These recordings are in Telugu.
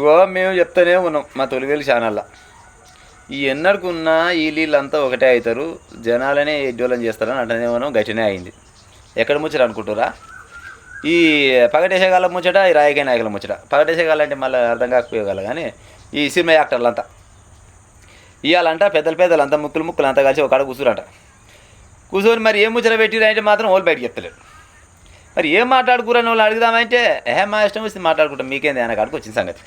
ఇగో మేము చెప్తూనే ఉన్నాం మా తొలివేలు ఛానల్లో ఈ ఎన్నడుకున్నా ఈ వీళ్ళంతా ఒకటే అవుతారు, జనాలనే ఎడ్డోళ్ళని చేస్తారని అంటనే మనం గట్టినే అయింది. ఎక్కడ ముచ్చట అనుకుంటారా? ఈ పగటేసేగాళ్ళ ముచ్చట, ఈ రాజకీయ నాయకుల ముచ్చట. పగటేసేగాళ్ళంటే మళ్ళీ అర్థం కాకపోయేవాళ్ళు, కానీ ఈ సినిమా యాక్టర్లంతా ఇవాళంట పెద్దలు అంతా ముక్కులు అంతా కలిసి ఒక కాడ కూర్చురంట. కూర్చొని మరి ఏం ముచ్చట పెట్టిరంటే మాత్రం వాళ్ళు బయటకు చెప్తలేరు. మరి ఏం మాట్లాడుకురని వాళ్ళు అడుగుదామంటే మా ఇష్టం వస్తే మాట్లాడుకుంటాం, మీకేంది ఆయన కాడికి వచ్చిన సంగతి.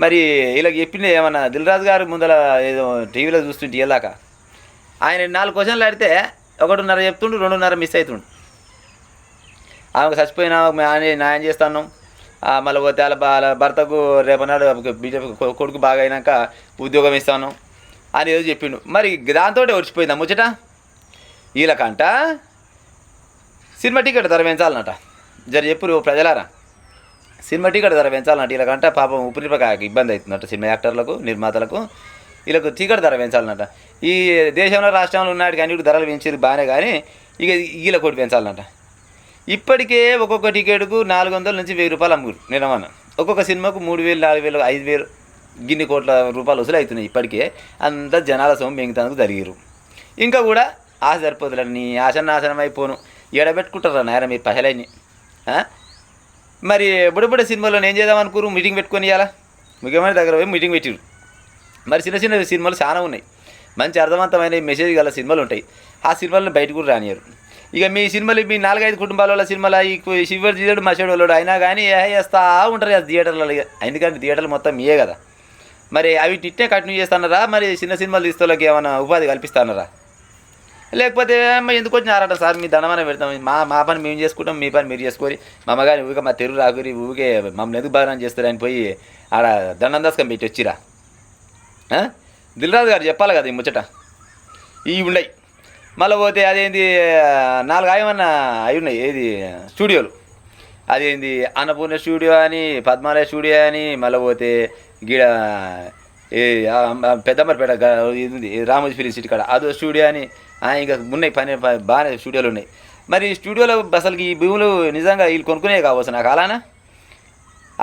మరి వీళ్ళకి చెప్పింది ఏమన్నా దిల్రాజు గారు ముందర ఏదో టీవీలో చూస్తుంటే వెళ్ళాక ఆయన 4 క్వశ్చన్లు అడిగితే 1:30 చెప్తుండు, 2:30 మిస్ అవుతుండు. ఆమెకు చచ్చిపోయినా న్యాయం చేస్తాను, మళ్ళీ పోతే వాళ్ళ భర్తకు రేపనాడు బీజేపీ కొడుకు బాగా అయినాక ఉద్యోగం ఇస్తాను అని ఏదో చెప్పిండు. మరి దాంతో వచ్చిపోయిందా ముచ్చట? వీళ్ళకంట సినిమా టికెట్ ధర పెంచాలన్నట. జర చెప్పు ప్రజలారా, సినిమా టికెట్ ధర పెంచాలన్నట్టు. వీళ్ళకంట పాపం ఉపిరిపకాయకు ఇబ్బంది అవుతుందట, సినిమా యాక్టర్లకు నిర్మాతలకు. వీళ్ళకు టికెట్ ధర పెంచాలన్నట. ఈ దేశంలో రాష్ట్రంలో ఉన్నాడు కానీ ధరలు పెంచేది బాగానే, కానీ ఇక వీళ్ళ కోటి పెంచాలన్నట. ఇప్పటికే ఒక్కొక్క టికెట్కు 400 నుంచి 1000 రూపాయలు అమ్మురు. నేనమన్నా ఒక్కొక్క సినిమాకు 3000, 4000, 5000 గిన్ని కోట్ల రూపాయలు వసూలు అవుతున్నాయి. ఇప్పటికే అంతా జనాల సొమ్ము మింగుతానికి జరిగారు. ఇంకా కూడా ఆశ సరిపోతులని ఆసనం అయిపోను ఎడబెట్టుకుంటారా నాయన మీరు పహలని. మరి బుడబుడ సినిమాలో ఏం చేద్దాం అనుకోరు? మీటింగ్ పెట్టుకొని ఇవ్వాలా, ముఖ్యమైన దగ్గర పోయి మీటింగ్ పెట్టిరు. మరి చిన్న చిన్న సినిమాలు చాలా ఉన్నాయి, మంచి అర్థవంతమైన మెసేజ్ గల సినిమాలు ఉంటాయి. ఆ సినిమాలను బయటకు కూడా రానియరు. ఇక మీ సినిమాలు మీ 4-5 కుటుంబాల వాళ్ళ సినిమాలు ఈ శివర్ జీవుడు మసేడు వాళ్ళు అయినా కానీ వేస్తా ఉంటారు కదా థియేటర్లలో. ఎందుకంటే థియేటర్లు మొత్తం మీయే కదా. మరి అవి ఇట్టే కంటిన్యూ చేస్తున్నారా? మరి చిన్న సినిమాలు తీస్తోళ్ళకి ఏమైనా ఉపాధి కల్పిస్తున్నారా? లేకపోతే ఎందుకు వచ్చిన ఆరాటం సార్, మీ దండమనే పెడతాం, మా పని మేము చేసుకుంటాం, మీ పని మీరు చేసుకొని మా అమ్మగారి ఊరికే మా తెరువు రాకురి ఊరికే మమ్మల్ని ఎందుకు బాగా చేస్తారని పోయి ఆడ దండం దాసుకొని పెట్టి వచ్చిరా? దిల్రాజు గారు చెప్పాలి కదా ఈ ముచ్చట. ఇవి ఉన్నాయి. మళ్ళీ పోతే అదేంది 4 ఆయమన్నా అవి ఉన్నాయి, ఏది స్టూడియోలు, అదేంది అన్నపూర్ణ స్టూడియో అని, పద్మాలయ స్టూడియో అని, మళ్ళీ పోతే గీడ పెద్దమ్మరిపేట ఇది రామోజీ ఫిలిం సిటీ కాడ అదో స్టూడియో అని, ఇంకా ఉన్నాయి బాగానే స్టూడియోలు ఉన్నాయి. మరి స్టూడియోలో అసలుకి ఈ భూములు నిజంగా వీళ్ళు కొనుక్కునే కావచ్చు నాకు అలానా?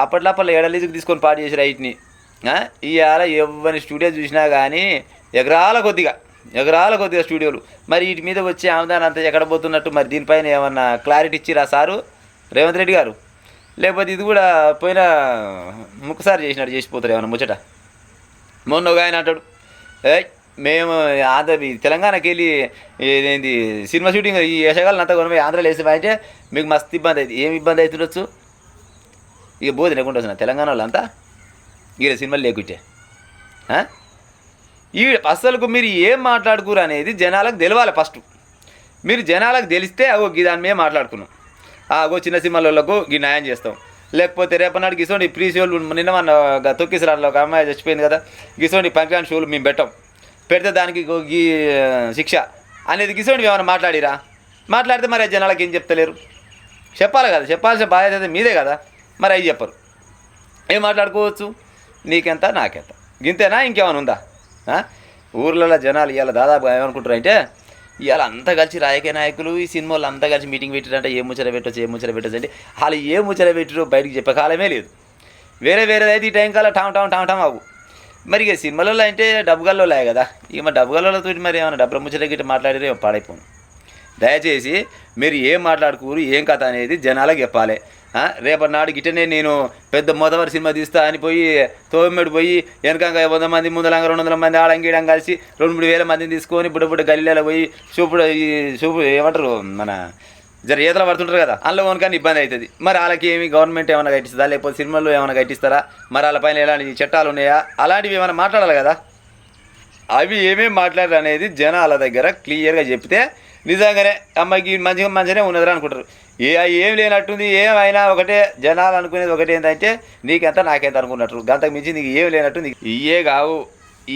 అప్పట్లో ఎడలీజుకు తీసుకొని పాటు చేసి రైట్ని. ఇవాళ ఎవరిని స్టూడియో చూసినా కానీ ఎకరాల కొద్దిగా స్టూడియోలు. మరి వీటి మీద వచ్చే ఆమెదాన్ని అంతా ఎక్కడ పోతున్నట్టు? మరి దీనిపైన ఏమన్నా క్లారిటీ ఇచ్చిరా సారు రేవంత్ రెడ్డి గారు? లేకపోతే ఇది కూడా పోయిన ముక్కసారి చేసినట్టు చేసిపోతారు ఏమన్నా ముచ్చట? మొన్న ఒక ఆయన అంటాడు, మేము తెలంగాణకి వెళ్ళి ఏంది సినిమా షూటింగ్ ఈ యశగాలను అంతా కొనపోయి ఆంధ్రాలో వేసేమంటే మీకు మస్తు ఇబ్బంది అవుతుంది. ఏమి ఇబ్బంది అవుతుండొచ్చు? ఇక బోధి లేకుండా వస్తున్నా తెలంగాణ వాళ్ళంతా ఈడ సినిమాలు లేకుంటే. ఈ అసలుకు మీరు ఏం మాట్లాడుకోరు అనేది జనాలకు తెలవాలి ఫస్ట్. మీరు జనాలకు తెలిస్తే అగో దాని మీద మాట్లాడుకున్నాం, అగో చిన్న సినిమాలకు ఈ న్యాయం చేస్తాం. లేకపోతే రేపనాడు గిసోండి ప్రీ షోలు నిన్న మన తొక్కిసరాల్లో ఒక అమ్మాయి చచ్చిపోయింది కదా, గిసోండి పంక్రాన్ షోలు మేము పెడితే దానికి ఈ శిక్ష అనేది గిసోండి ఏమైనా మాట్లాడితే మరి జనాలకు ఏం చెప్తలేరు? చెప్పాలి కదా, చెప్పాల్సిన బాధ్యత మీదే కదా. మరి అవి చెప్పరు, ఏం మాట్లాడుకోవచ్చు? నీకెంత నాకెంత గింతేనా? ఇంకేమైనా ఉందా? ఊర్లలో జనాలు ఇవాళ దాదాపు ఏమనుకుంటారు అంటే, ఇవాళ అంతా కలిసి రాజకీయ నాయకులు ఈ సినిమాలు అంతా కలిసి మీటింగ్ పెట్టారంటే ఏ ముచ్చట పెట్టచ్చు అంటే వాళ్ళు ఏ ముచ్చట పెట్టారో బయటికి చెప్పే కాలమే లేదు. వేరేదైతే ఈ టైం కాలం టామ్ అవు. మరి ఇక సినిమాలలో అంటే డబ్బుగల్లోలే కదా. ఇక మరి డబ్బుగల్లతో మరి ఏమైనా డబ్బుల ముచ్చట గిట్ట మాట్లాడితే పాడైపోను. దయచేసి మీరు ఏం మాట్లాడుకోరు, ఏం కథ అనేది జనాలకు చెప్పాలి. రేపటి నాడు గిట్టనే నేను పెద్ద మొదటి సినిమా తీస్తా అని పోయి తోమెడు పోయి వెనకంగా 100 మంది ముందలంగా 200 మంది ఆడంగీయడం కలిసి 2-3 వేల మందిని తీసుకొని బుడ్డ గల్లీలలో పోయి చూపు ఏమంటారు మన జర ఈతలు పడుతుంటారు కదా, అందులో వనకాని ఇబ్బంది అవుతుంది. మరి వాళ్ళకి ఏమి గవర్నమెంట్ ఏమైనా కట్టిస్తుందా? లేకపోతే సినిమాల్లో ఏమైనా కట్టిస్తారా? మరి వాళ్ళ పైన ఎలాంటి చట్టాలు ఉన్నాయా? అలాంటివి ఏమైనా మాట్లాడాలి కదా. అవి ఏమేమి మాట్లాడారు అనేది జనాల దగ్గర క్లియర్గా చెప్తే నిజంగానే అమ్మాయికి మంచిగానే ఉన్నదని అనుకుంటారు. ఏం లేనట్టుంది, ఏమైనా ఒకటే జనాలు అనుకునేది ఒకటి ఏంటంటే నీకెంత నాకెంత అనుకున్నట్టు, గంతకు మించి నీకు ఏం లేనట్టుంది. ఇయే కావు,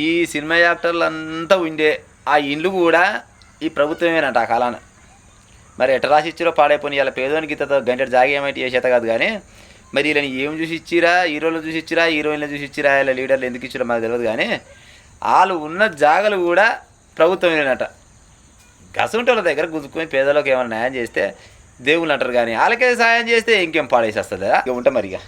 ఈ సినిమా యాక్టర్లు అంతా ఉండే ఆ ఇండ్లు కూడా ఈ ప్రభుత్వమేనంట ఆ కాలాన. మరి ఎట్ట రాసి ఇచ్చిరో పాడైపోయి ఇలా పేదోనికి ఇంత గంటెడు జాగా ఏమైతే ఏ చేత కాదు. కానీ మరి వీళ్ళని ఏం చూసి ఇచ్చిరా? హీరోలు చూసి ఇచ్చిరా, హీరోయిన్లు చూసి ఇచ్చిరా, ఇలా లీడర్లు ఎందుకు ఇచ్చిరో మాకు తెలియదు. కానీ వాళ్ళు ఉన్న జాగాలు కూడా ప్రభుత్వమేనట. గసంటి వాళ్ళ దగ్గర గుంజుకొని పేదలకు ఏమైనా న్యాయం చేస్తే దేవుళ్ళు అంటారు. కానీ వాళ్ళకే సాయం చేస్తే ఇంకేం పాడేసి వస్తుందా? ఇక ఉంటా మరిగా.